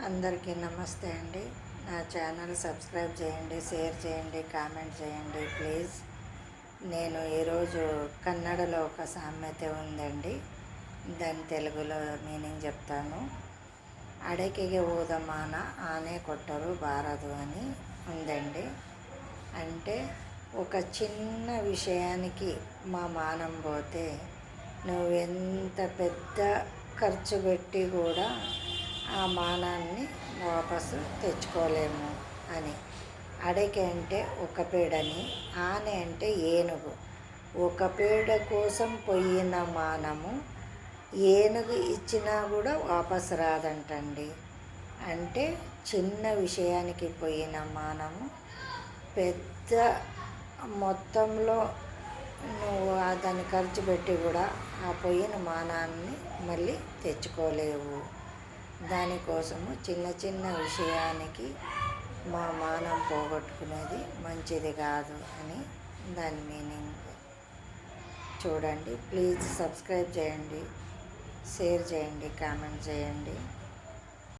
అందరికీ నమస్తే అండి. నా ఛానల్ సబ్స్క్రైబ్ చేయండి, షేర్ చేయండి, కామెంట్ చేయండి ప్లీజ్. నేను ఈరోజు కన్నడలో ఒక సామెత ఉందండి, దాని తెలుగులో మీనింగ్ చెప్తాను. అడకెಗೆ ಹೋದ ಮಾನ ఆనే కొట్టరు బారదు అని ఉందండి. అంటే ఒక చిన్న విషయానికి మా మానం పోతే నువ్వెంత పెద్ద ఖర్చు పెట్టి కూడా ఆ మానాన్ని వాపసు తెచ్చుకోలేము అని. అడకె అంటే ఒక పేడని, ఆనె అంటే ఏనుగు. ఒక పేడ కోసం పోయిన మానము ఏనుగు ఇచ్చినా కూడా వాపసు రాదంటండి. అంటే చిన్న విషయానికి పోయిన మానము పెద్ద మొత్తంలో నువ్వు దాన్ని ఖర్చు పెట్టి కూడా ఆ పోయిన మానాన్ని మళ్ళీ తెచ్చుకోలేవు. దానికోసము చిన్న చిన్న విషయానికి మా మానం పోగొట్టుకునేది మంచిది కాదు అని దాని మీనింగ్. చూడండి ప్లీజ్, సబ్స్క్రైబ్ చేయండి, షేర్ చేయండి, కామెంట్ చేయండి.